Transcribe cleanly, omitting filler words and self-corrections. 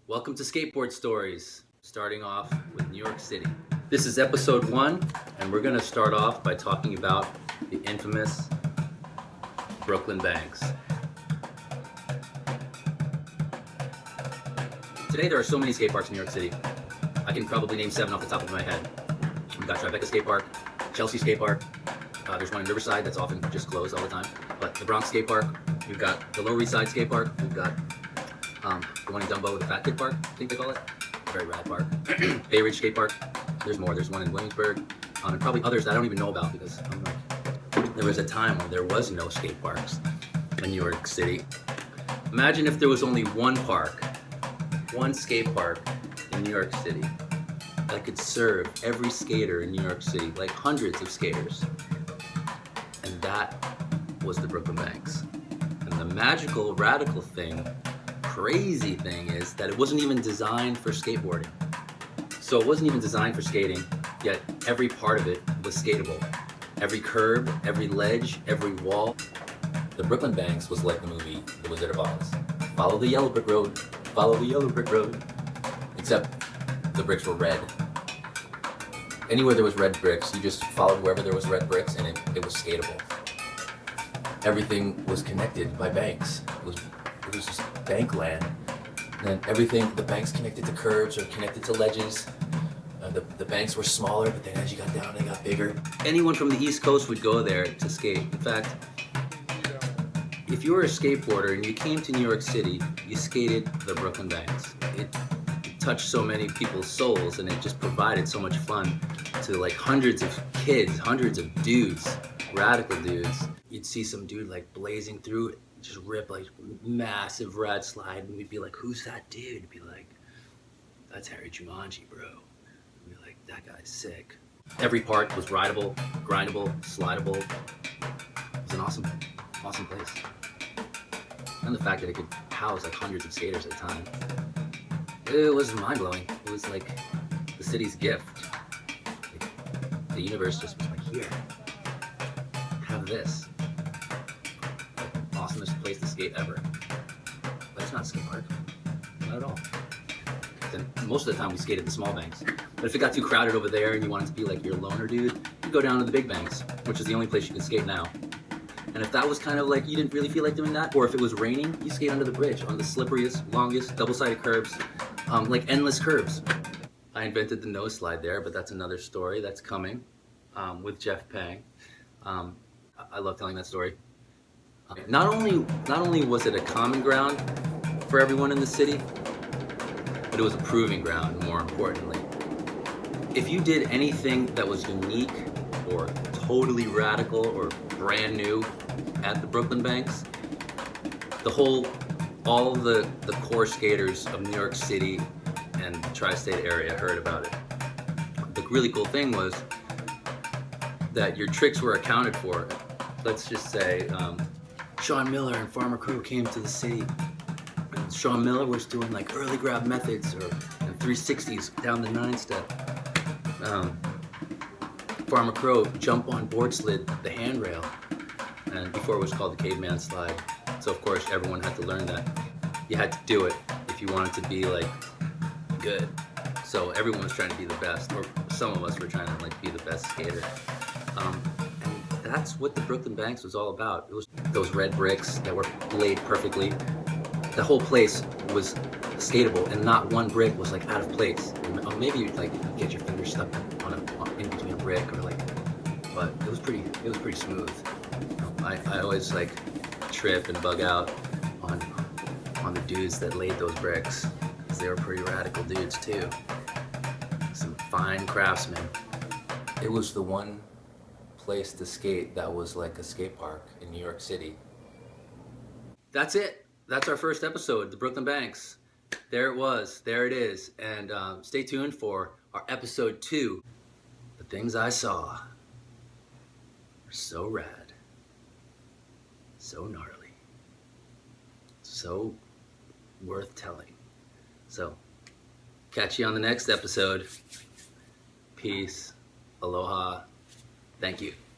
Welcome to Skateboard Stories, starting off with New York City. This is episode 1, and we're going to start off by talking about the infamous Brooklyn Banks. Today there are so many skate parks in New York City. I can probably name 7 off the top of my head. We've got Tribeca Skate Park, Chelsea Skate Park, there's one in Riverside that's often just closed all the time, but the Bronx Skate Park, we've got the Lower East Side Skate Park, we've got the one in Dumbo, the Fat Kid Park, I think they call it. Very rad park. Bay Ridge Skate Park. There's more. There's one in Williamsburg. And probably others that I don't even know about because there was a time when there was no skate parks in New York City. Imagine if there was only one park, one skate park in New York City that could serve every skater in New York City, like hundreds of skaters. And that was the Brooklyn Banks. And the magical, radical thing, crazy thing is that it wasn't even designed for skateboarding. So it wasn't even designed for skating, yet every part of it was skatable. Every curb, every ledge, every wall. The Brooklyn Banks was like the movie The Wizard of Oz. Follow the yellow brick road, follow the yellow brick road. Except the bricks were red. Anywhere there was red bricks, you just followed wherever there was red bricks and it was skatable. Everything was connected by banks. It was just bank land. And everything, the banks connected to curbs or connected to ledges. The banks were smaller, but then as you got down, they got bigger. Anyone from the East Coast would go there to skate. In fact, if you were a skateboarder and you came to New York City, you skated the Brooklyn Banks. It touched so many people's souls, and it just provided so much fun to like hundreds of kids, hundreds of dudes, radical dudes. You'd see some dude like blazing through it, just rip like massive rad slide, and we'd be like, who's that dude? We'd be like, that's Harry Jumanji, bro. We'd be like, that guy's sick. Every part was rideable, grindable, slidable. It was an awesome place. And the fact that it could house like hundreds of skaters at a time, it was mind-blowing. It was like the city's gift. Like, the universe just was like, here, have this. Awesomest place to skate ever. But it's not a skate park. Not at all. Then most of the time we skated the small banks. But if it got too crowded over there and you wanted to be like your loner dude, you go down to the big banks, which is the only place you can skate now. And if that was kind of like you didn't really feel like doing that, or if it was raining, you skate under the bridge on the slipperiest, longest, double-sided curbs, like endless curves. I invented the nose slide there, but that's another story that's coming with Jeff Pang. I love telling that story. Not only was it a common ground for everyone in the city, but it was a proving ground, more importantly. If you did anything that was unique or totally radical or brand new at the Brooklyn Banks, all the core skaters of New York City and the tri-state area heard about it. The really cool thing was that your tricks were accounted for. Let's just say, Sean Miller and Farmer Crow came to the city, and Sean Miller was doing like early grab methods or 360s down the 9-step. Farmer Crow jump on board slid the handrail, and before it was called the caveman slide. So of course everyone had to learn that. You had to do it if you wanted to be like good. So everyone was trying to be the best, or some of us were trying to like be the best skater. And that's what the Brooklyn Banks was all about. It was those red bricks that were laid perfectly. The whole place was skatable, and not one brick was like out of place. Or maybe you'd like get your fingers stuck in between a brick, or like, but it was pretty smooth. I always like trip and bug out on the dudes that laid those bricks, because they were pretty radical dudes too. Some fine craftsmen. It was the one place to skate that was like a skate park in New York City. That's it. That's our first episode, the Brooklyn Banks. There it was. There it is. And stay tuned for our episode 2. The things I saw were so rad, so gnarly, so worth telling. So, catch you on the next episode. Peace. Aloha. Thank you.